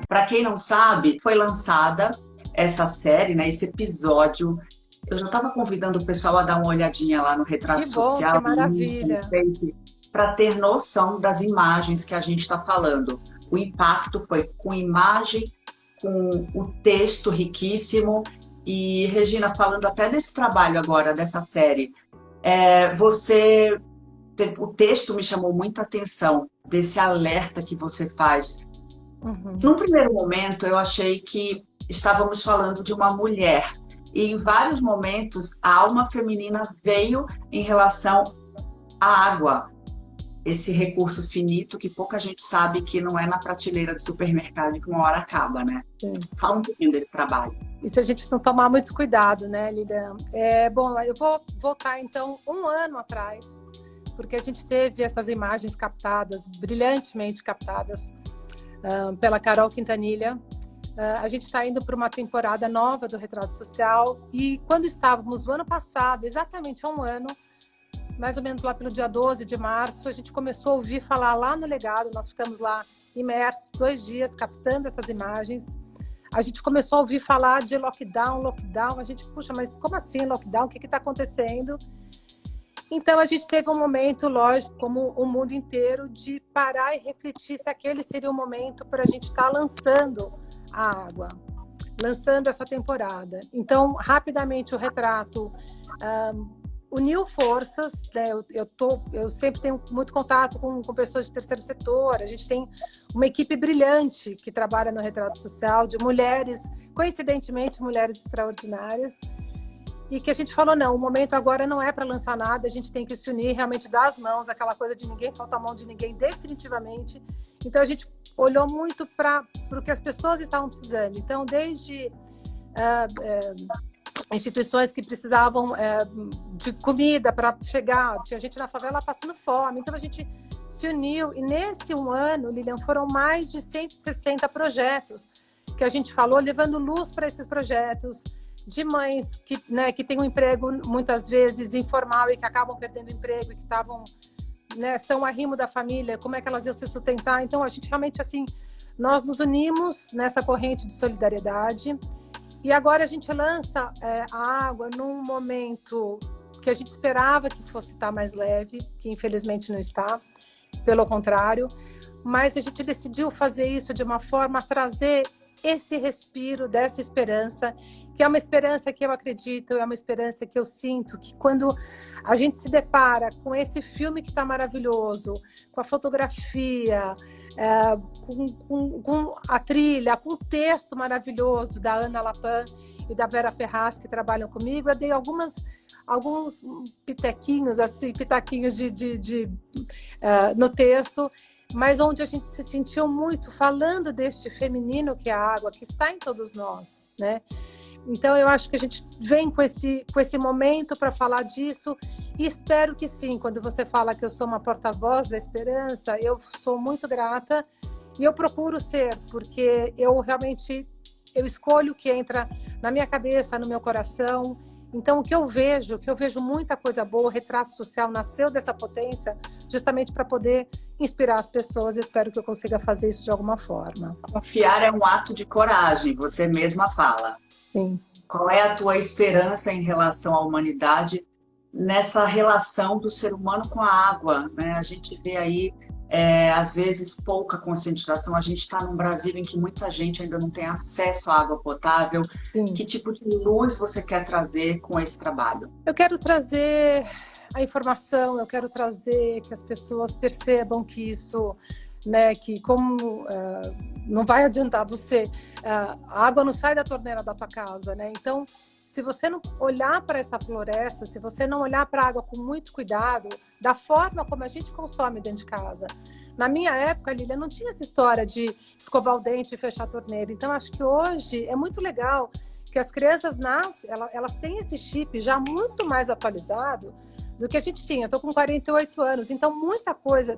Para quem não sabe, foi lançada essa série, né, esse episódio. Eu já estava convidando o pessoal a dar uma olhadinha lá no Que Retrato bom, que Social, no Insta, no maravilha. Face, para ter noção das imagens que a gente está falando. O impacto foi com imagem, com o texto riquíssimo. E, Regina, falando até desse trabalho agora, dessa série, você o texto me chamou muita atenção, desse alerta que você faz. Uhum. Num primeiro momento, eu achei que estávamos falando de uma mulher, e em vários momentos a alma feminina veio em relação à água, esse recurso finito que pouca gente sabe que não é na prateleira do supermercado que uma hora acaba, né? Sim. Fala um pouquinho desse trabalho. E se a gente não tomar muito cuidado, né, Lilian? Bom, eu vou voltar então um ano atrás, porque a gente teve essas imagens captadas, brilhantemente captadas, pela Carol Quintanilha. A gente está indo para uma temporada nova do Retrato Social e quando estávamos no ano passado, exatamente há um ano, mais ou menos lá pelo dia 12 de março, a gente começou a ouvir falar lá no Legado, nós ficamos lá imersos 2 dias captando essas imagens. A gente começou a ouvir falar de lockdown, a gente, puxa, mas como assim lockdown? O que está acontecendo? Então a gente teve um momento, lógico, como o mundo inteiro, de parar e refletir se aquele seria o momento para a gente estar lançando a água, lançando essa temporada. Então, rapidamente, o Retrato uniu forças, né? Eu sempre tenho muito contato com pessoas de terceiro setor, a gente tem uma equipe brilhante que trabalha no Retrato Social, de mulheres, coincidentemente, mulheres extraordinárias, e que a gente falou, não, o momento agora não é para lançar nada, a gente tem que se unir, realmente dar as mãos, aquela coisa de ninguém solta a mão de ninguém, definitivamente. Então, a gente olhou muito para o que as pessoas estavam precisando. Então, desde instituições que precisavam de comida para chegar, tinha gente na favela passando fome, então a gente se uniu, e nesse um ano, Lilian, foram mais de 160 projetos que a gente falou, levando luz para esses projetos, de mães que têm um emprego muitas vezes informal e que acabam perdendo o emprego e que estavam, são arrimo da família, como é que elas iam se sustentar. Então a gente realmente, assim, nós nos unimos nessa corrente de solidariedade. E agora a gente lança a água num momento que a gente esperava que fosse estar mais leve, que infelizmente não está, pelo contrário. Mas a gente decidiu fazer isso de uma forma a trazer esse respiro dessa esperança, que é uma esperança que eu acredito, é uma esperança que eu sinto, que quando a gente se depara com esse filme que está maravilhoso, com a fotografia, com a trilha, com o texto maravilhoso da Ana Lapan e da Vera Ferraz, que trabalham comigo, eu dei alguns pitaquinhos, assim, no texto, mas onde a gente se sentiu muito falando deste feminino que é a água, que está em todos nós, né? Então eu acho que a gente vem com esse momento para falar disso, e espero que sim, quando você fala que eu sou uma porta-voz da esperança, eu sou muito grata, e eu procuro ser, porque eu realmente escolho o que entra na minha cabeça, no meu coração. Então, o que eu vejo muita coisa boa, o Retrato Social nasceu dessa potência justamente para poder inspirar as pessoas, e espero que eu consiga fazer isso de alguma forma. Confiar é um ato de coragem, você mesma fala. Sim. Qual é a tua esperança em relação à humanidade nessa relação do ser humano com a água, né? A gente vê aí, às vezes, pouca conscientização. A gente está num Brasil em que muita gente ainda não tem acesso à água potável. Sim. Que tipo de luz você quer trazer com esse trabalho? Eu quero trazer a informação, eu quero trazer que as pessoas percebam que isso, que como não vai adiantar você, a água não sai da torneira da tua casa, né? Então, se você não olhar para essa floresta, se você não olhar para a água com muito cuidado, da forma como a gente consome dentro de casa. Na minha época, Lília, não tinha essa história de escovar o dente e fechar a torneira. Então, acho que hoje é muito legal que as crianças nascem, elas têm esse chip já muito mais atualizado do que a gente tinha. Eu estou com 48 anos, então muita coisa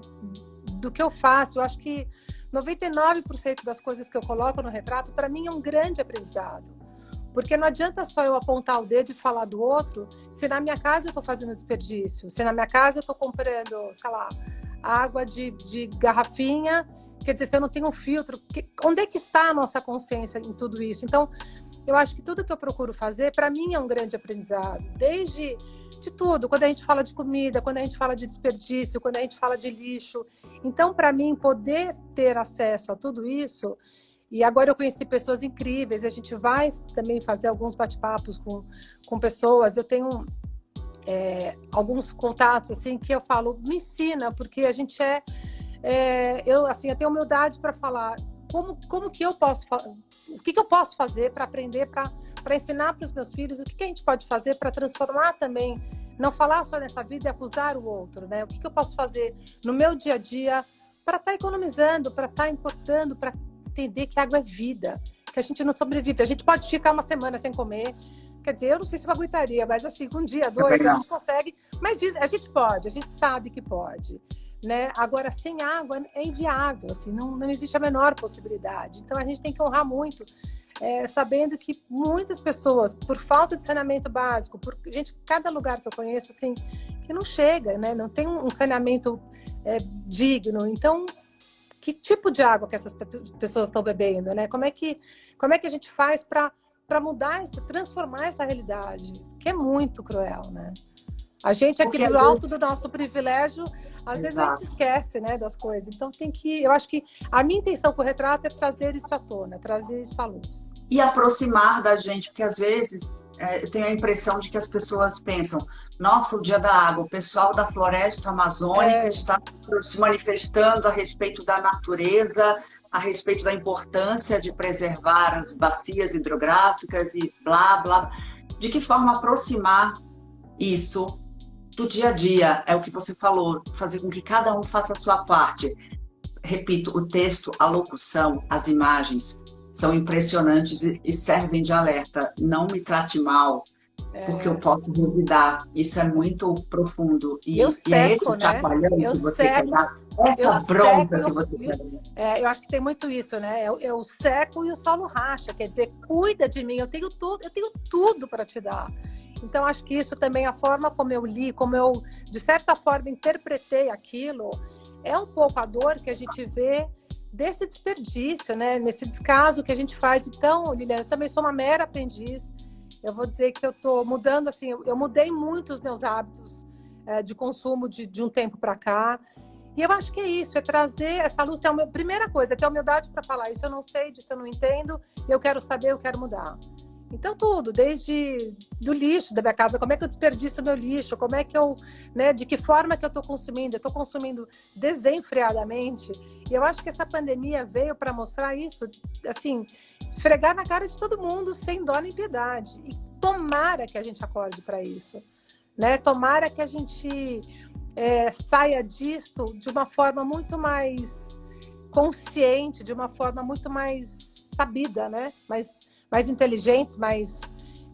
do que eu faço, eu acho que 99% das coisas que eu coloco no retrato, para mim é um grande aprendizado. Porque não adianta só eu apontar o dedo e falar do outro, se na minha casa eu estou fazendo desperdício, se na minha casa eu estou comprando, sei lá, água de garrafinha, Quer dizer, se eu não tenho um filtro, onde é que está a nossa consciência em tudo isso? Então, eu acho que tudo que eu procuro fazer, para mim, é um grande aprendizado. Desde de tudo, quando a gente fala de comida, quando a gente fala de desperdício, quando a gente fala de lixo. Então, para mim, poder ter acesso a tudo isso, e agora eu conheci pessoas incríveis, a gente vai também fazer alguns bate-papos com pessoas, eu tenho alguns contatos assim que eu falo, me ensina, porque a gente eu tenho humildade para falar como que eu posso, o que eu posso fazer para aprender, para ensinar para os meus filhos o que a gente pode fazer para transformar também, não falar só nessa vida e acusar o outro, né? O que eu posso fazer no meu dia a dia para estar economizando, para estar importando, para entender que água é vida, que a gente não sobrevive. A gente pode ficar uma semana sem comer, quer dizer, eu não sei se eu aguentaria, mas assim, um dia, dois, a gente consegue, mas a gente pode, a gente sabe que pode. Né? Agora, sem água é inviável, assim, não existe a menor possibilidade. Então, a gente tem que honrar muito, sabendo que muitas pessoas, por falta de saneamento básico, cada lugar que eu conheço, assim, que não chega, né? Não tem um saneamento digno. Então, que tipo de água que essas pessoas estão bebendo, né? Como é que a gente faz para mudar, transformar essa realidade, que é muito cruel, né? A gente aqui do alto do nosso privilégio, às vezes a gente esquece, né, das coisas. Então eu acho que a minha intenção com o retrato é trazer isso à tona, trazer isso à luz. E aproximar da gente, porque às vezes eu tenho a impressão de que as pessoas pensam, nossa, o Dia da Água, o pessoal da floresta amazônica está se manifestando a respeito da natureza, a respeito da importância de preservar as bacias hidrográficas e blá, blá. De que forma aproximar isso do dia a dia? É o que você falou, fazer com que cada um faça a sua parte. Repito, o texto, a locução, as imagens são impressionantes e servem de alerta. Não me trate mal, porque eu posso revidar. Isso é muito profundo. E é esse chacoalhão que você quer dar, essa bronca que você quer dar. Eu acho que tem muito isso, né? Eu seco e o solo racha. Quer dizer, cuida de mim, eu tenho tudo para te dar. Então, acho que isso também, a forma como eu li, como eu, de certa forma, interpretei aquilo, é um pouco a dor que a gente vê desse desperdício, né? Nesse descaso que a gente faz. Então, Liliana, eu também sou uma mera aprendiz. Eu vou dizer que eu estou mudando, assim, eu mudei muito os meus hábitos de consumo de um tempo para cá. E eu acho que é isso, é trazer essa luz. Primeira coisa, ter humildade para falar isso. Eu não sei disso, eu não entendo, eu quero saber, eu quero mudar. Então, tudo, desde do lixo da minha casa, como é que eu desperdiço o meu lixo, como é que de que forma que eu estou consumindo? Eu estou consumindo desenfreadamente. E eu acho que essa pandemia veio para mostrar isso, assim, esfregar na cara de todo mundo, sem dó nem piedade. E tomara que a gente acorde para isso, né? Tomara que a gente saia disto de uma forma muito mais consciente, de uma forma muito mais sabida, né? Mais inteligentes, mais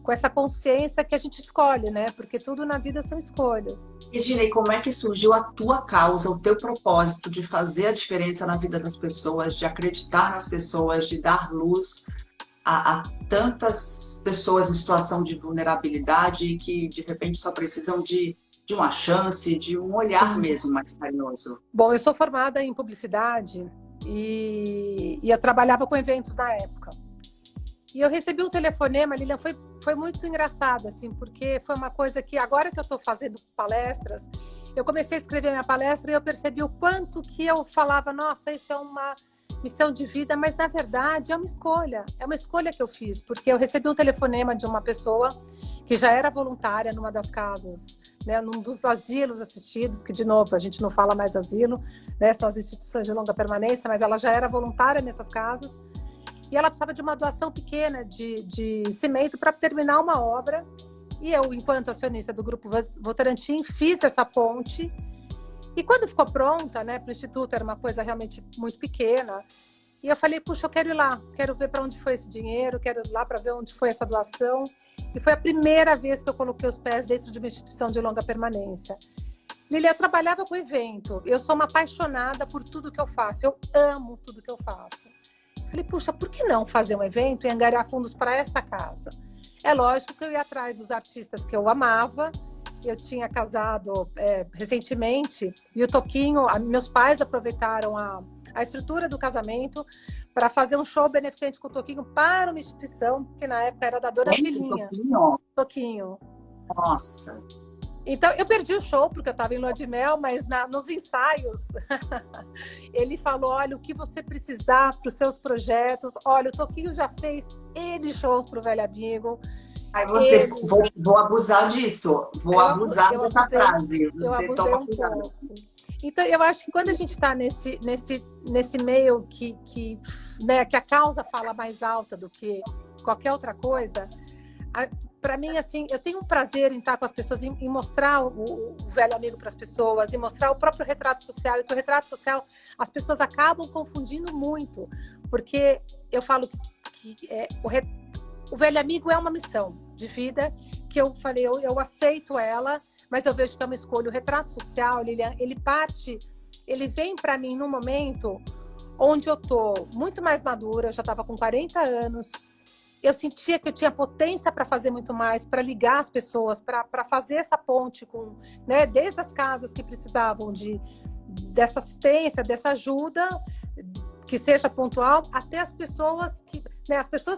com essa consciência que a gente escolhe, né? Porque tudo na vida são escolhas. E, Ginei, como é que surgiu a tua causa, o teu propósito de fazer a diferença na vida das pessoas, de acreditar nas pessoas, de dar luz a tantas pessoas em situação de vulnerabilidade que, de repente, só precisam de uma chance, de um olhar mesmo mais carinhoso? Bom, eu sou formada em publicidade e eu trabalhava com eventos na época. E eu recebi um telefonema, Lilian, foi muito engraçado, assim, porque foi uma coisa que agora que eu estou fazendo palestras, eu comecei a escrever minha palestra e eu percebi o quanto que eu falava, nossa, isso é uma missão de vida, mas na verdade é uma escolha que eu fiz, porque eu recebi um telefonema de uma pessoa que já era voluntária numa das casas, né, num dos asilos assistidos, que de novo a gente não fala mais asilo, né, são as instituições de longa permanência, mas ela já era voluntária nessas casas. E ela precisava de uma doação pequena de cimento para terminar uma obra. E eu, enquanto acionista do Grupo Votorantim, fiz essa ponte. E quando ficou pronta, né, para o Instituto, era uma coisa realmente muito pequena. E eu falei, puxa, eu quero ir lá, quero ver para onde foi esse dinheiro, quero ir lá para ver onde foi essa doação. E foi a primeira vez que eu coloquei os pés dentro de uma instituição de longa permanência. Lilia, eu trabalhava com evento. Eu sou uma apaixonada por tudo que eu faço. Eu amo tudo que eu faço. Falei, puxa, por que não fazer um evento e angariar fundos para esta casa? É lógico que eu ia atrás dos artistas que eu amava. Eu tinha casado recentemente e o Toquinho, meus pais aproveitaram a a estrutura do casamento para fazer um show beneficente com o Toquinho para uma instituição que na época era da Dona Filhinha. Toquinho. Nossa. Então, eu perdi o show, porque eu estava em lua de mel, mas nos ensaios, ele falou, olha, o que você precisar para os seus projetos, olha, o Toquinho já fez N shows para o Velho Amigo. Aí você, vou abusar disso, vou abusar dessa frase. Você toma cuidado. Então, eu acho que quando a gente está nesse meio que a causa fala mais alta do que qualquer outra coisa, para mim, assim, eu tenho um prazer em estar com as pessoas, em mostrar o Velho Amigo para as pessoas, em mostrar o próprio retrato social. E que o retrato social, as pessoas acabam confundindo muito, porque eu falo que o Velho Amigo é uma missão de vida, que eu falei, eu aceito ela, mas eu vejo que é uma escolha. O retrato social, Lilian, ele vem para mim num momento onde eu tô muito mais madura, eu já estava com 40 anos, eu sentia que eu tinha potência para fazer muito mais, para ligar as pessoas, para fazer essa ponte com, né, desde as casas que precisavam dessa assistência, dessa ajuda, que seja pontual, até as pessoas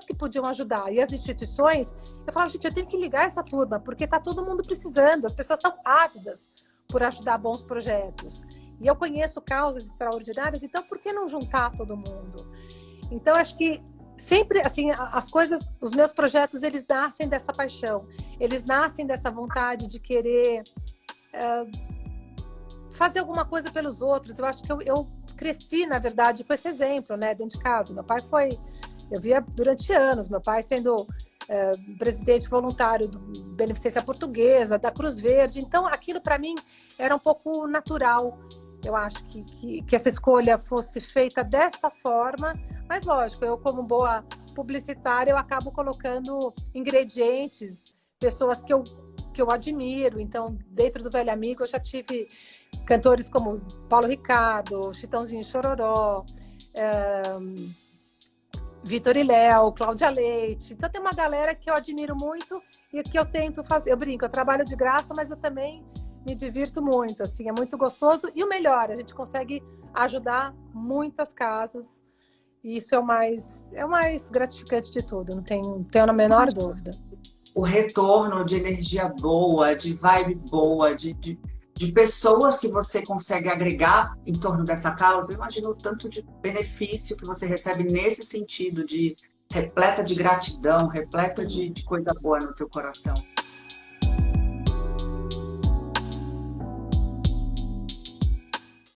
que podiam ajudar. E as instituições, eu falava, gente, eu tenho que ligar essa turma, porque está todo mundo precisando, as pessoas estão ávidas por ajudar bons projetos. E eu conheço causas extraordinárias, então por que não juntar todo mundo? Então, acho que sempre, assim, as coisas, os meus projetos, eles nascem dessa paixão, eles nascem dessa vontade de querer fazer alguma coisa pelos outros. Eu acho que eu cresci, na verdade, com esse exemplo, né, dentro de casa. Meu pai eu via durante anos, meu pai sendo presidente voluntário do Beneficência Portuguesa, da Cruz Verde, então aquilo para mim era um pouco natural. Eu acho que essa escolha fosse feita desta forma, mas lógico, eu como boa publicitária, eu acabo colocando ingredientes, pessoas que eu admiro. Então, dentro do Velho Amigo, eu já tive cantores como Paulo Ricardo, Chitãozinho e Chororó, Vitor e Léo, Cláudia Leite. Então, tem uma galera que eu admiro muito e que eu tento fazer. Eu brinco, eu trabalho de graça, mas eu também me divirto muito, assim, é muito gostoso. E o melhor, a gente consegue ajudar muitas casas. E isso é o mais gratificante de tudo, não tenho a menor dúvida. O retorno de energia boa, de vibe boa, de pessoas que você consegue agregar em torno dessa causa, eu imagino o tanto de benefício que você recebe nesse sentido, repleta de gratidão, repleta de coisa boa no teu coração.